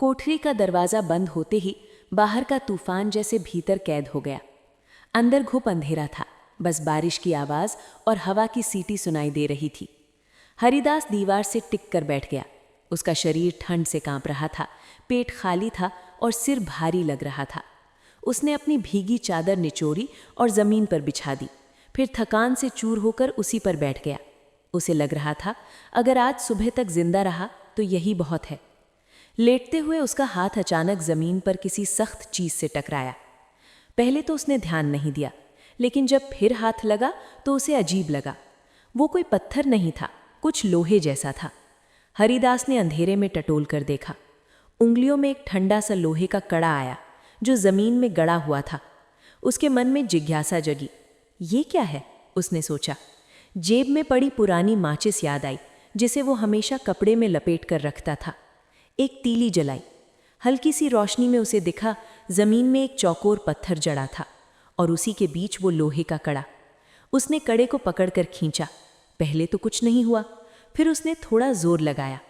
कोठरी का दरवाजा बंद होते ही बाहर का तूफान जैसे भीतर कैद हो गया। अंदर घुप अंधेरा था, बस बारिश की आवाज और हवा की सीटी सुनाई दे रही थी। हरिदास दीवार से टिक कर बैठ गया। उसका शरीर ठंड से कांप रहा था, पेट खाली था और सिर भारी लग रहा था। उसने अपनी भीगी चादर निचोड़ी और जमीन पर बिछा दी, फिर थकान से चूर होकर उसी पर बैठ गया। उसे लग रहा था अगर आज सुबह तक जिंदा रहा तो यही बहुत है। लेटते हुए उसका हाथ अचानक जमीन पर किसी सख्त चीज से टकराया। पहले तो उसने ध्यान नहीं दिया, लेकिन जब फिर हाथ लगा तो उसे अजीब लगा। वो कोई पत्थर नहीं था, कुछ लोहे जैसा था। हरिदास ने अंधेरे में टटोल कर देखा। उंगलियों में एक ठंडा सा लोहे का कड़ा आया जो जमीन में गड़ा हुआ था। उसके मन में जिज्ञासा जगी। ये क्या है, उसने सोचा। जेब में पड़ी पुरानी माचिस याद आई, जिसे वो हमेशा कपड़े में लपेट कर रखता था। एक तीली जलाई। हल्की सी रोशनी में उसे दिखा जमीन में एक चौकोर पत्थर जड़ा था और उसी के बीच वो लोहे का कड़ा। उसने कड़े को पकड़कर खींचा। पहले तो कुछ नहीं हुआ, फिर उसने थोड़ा जोर लगाया।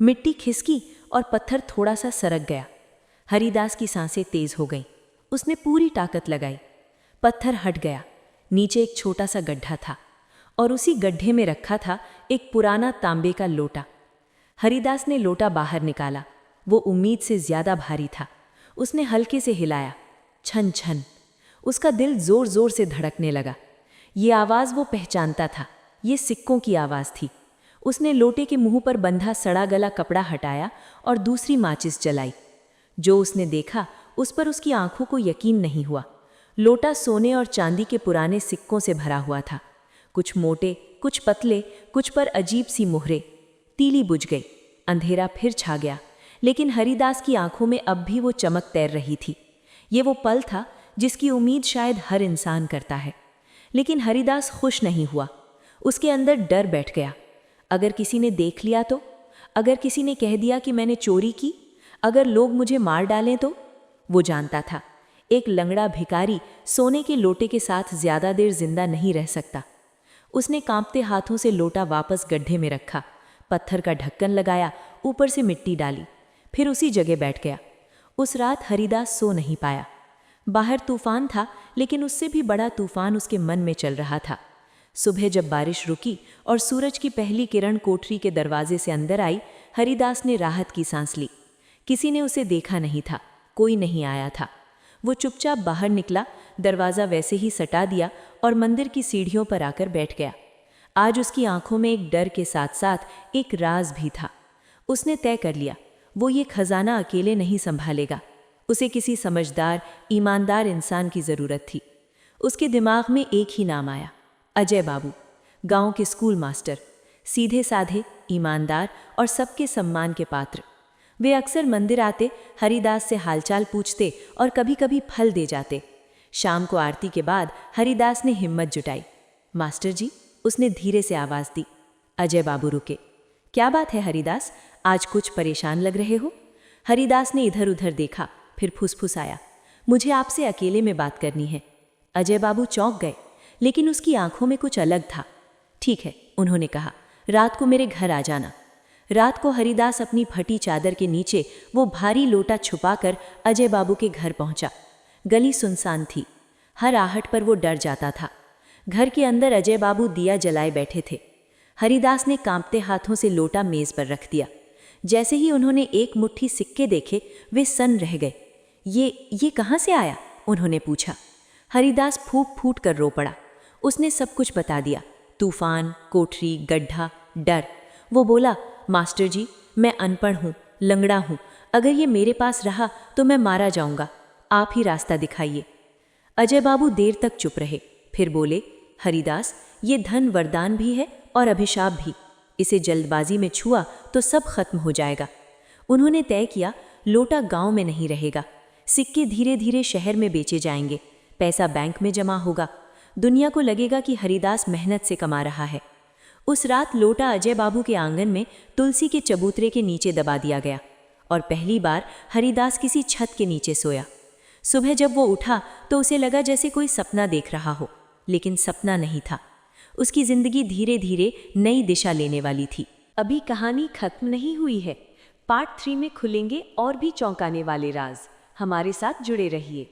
मिट्टी खिसकी और पत्थर थोड़ा सा सरक गया। हरिदास की सांसें तेज हो गईं। उसने पूरी ताकत लगाई। पत्थर हट गया। नीचे एक छोटा सा गड्ढा था और उसी गड्ढे में रखा था एक पुराना तांबे का लोटा। हरिदास ने लोटा बाहर निकाला। वो उम्मीद से ज्यादा भारी था। उसने हल्के से हिलाया। छन छन। उसका दिल जोर जोर से धड़कने लगा। ये आवाज़ वो पहचानता था। ये सिक्कों की आवाज़ थी। उसने लोटे के मुंह पर बंधा सड़ा गला कपड़ा हटाया और दूसरी माचिस जलाई। जो उसने देखा उस पर उसकी आंखों को यकीन नहीं हुआ। लोटा सोने और चांदी के पुराने सिक्कों से भरा हुआ था। कुछ मोटे, कुछ पतले, कुछ पर अजीब सी मुहरे। तीली बुझ गई। अंधेरा फिर छा गया, लेकिन हरिदास की आंखों में अब भी वो चमक तैर रही थी। ये वो पल था जिसकी उम्मीद शायद हर इंसान करता है। लेकिन हरिदास खुश नहीं हुआ। उसके अंदर डर बैठ गया। अगर किसी ने देख लिया तो? अगर किसी ने कह दिया कि मैंने चोरी की? अगर लोग मुझे मार डालें तो? वो जानता था एक लंगड़ा भिखारी सोने के लोटे के साथ ज्यादा देर जिंदा नहीं रह सकता। उसने कांपते हाथों से लोटा वापस गड्ढे में रखा, पत्थर का ढक्कन लगाया, ऊपर से मिट्टी डाली, फिर उसी जगह बैठ गया। उस रात हरिदास सो नहीं पाया। बाहर तूफान था, लेकिन उससे भी बड़ा तूफान उसके मन में चल रहा था। सुबह जब बारिश रुकी और सूरज की पहली किरण कोठरी के दरवाजे से अंदर आई, हरिदास ने राहत की सांस ली। किसी ने उसे देखा नहीं था, कोई नहीं आया था। वो चुपचाप बाहर निकला, दरवाज़ा वैसे ही सटा दिया और मंदिर की सीढ़ियों पर आकर बैठ गया। आज उसकी आंखों में एक डर के साथ साथ एक राज भी था। उसने तय कर लिया वो ये खजाना अकेले नहीं संभालेगा। उसे किसी समझदार, ईमानदार इंसान की ज़रूरत थी। उसके दिमाग में एक ही नाम आया, अजय बाबू। गांव के स्कूल मास्टर, सीधे साधे, ईमानदार और सबके सम्मान के पात्र। वे अक्सर मंदिर आते, हरिदास से हालचाल पूछते और कभी कभी फल दे जाते। शाम को आरती के बाद हरिदास ने हिम्मत जुटाई। मास्टर जी, उसने धीरे से आवाज़ दी। अजय बाबू रुके। क्या बात है हरिदास, आज कुछ परेशान लग रहे हो? हरिदास ने इधर उधर देखा, फिर फुसफुसाया, मुझे आपसे अकेले में बात करनी है। अजय बाबू चौंक गए, लेकिन उसकी आंखों में कुछ अलग था। ठीक है, उन्होंने कहा, रात को मेरे घर आ जाना। रात को हरिदास अपनी फटी चादर के नीचे वो भारी लोटा छुपाकर अजय बाबू के घर पहुंचा। गली सुनसान थी। हर आहट पर वो डर जाता था। घर के अंदर अजय बाबू दिया जलाए बैठे थे। हरिदास ने कांपते हाथों से लोटा मेज पर रख दिया। जैसे ही उन्होंने एक मुट्ठी सिक्के देखे, वे सन्न रह गए। ये कहाँ से आया? उन्होंने पूछा। हरिदास फूट फूट कर रो पड़ा। उसने सब कुछ बता दिया, तूफान, कोठरी, गड्ढा, डर। वो बोला, मास्टर जी, मैं अनपढ़ हूँ, लंगड़ा हूँ। अगर ये मेरे पास रहा तो मैं मारा जाऊंगा। आप ही रास्ता दिखाइए। अजय बाबू देर तक चुप रहे, फिर बोले, हरिदास, ये धन वरदान भी है और अभिशाप भी। इसे जल्दबाजी में छुआ तो सब खत्म हो जाएगा। उन्होंने तय किया, लोटा गांव में नहीं रहेगा। सिक्के धीरे धीरे शहर में बेचे जाएंगे, पैसा बैंक में जमा होगा। दुनिया को लगेगा कि हरिदास मेहनत से कमा रहा है। उस रात लोटा अजय बाबू के आंगन में तुलसी के चबूतरे के नीचे दबा दिया गया और पहली बार हरिदास किसी छत के नीचे सोया। सुबह जब वो उठा तो उसे लगा जैसे कोई सपना देख रहा हो, लेकिन सपना नहीं था। उसकी जिंदगी धीरे धीरे नई दिशा लेने वाली थी। अभी कहानी खत्म नहीं हुई है। पार्ट 3 में खुलेंगे और भी चौंकाने वाले राज। हमारे साथ जुड़े रहिए।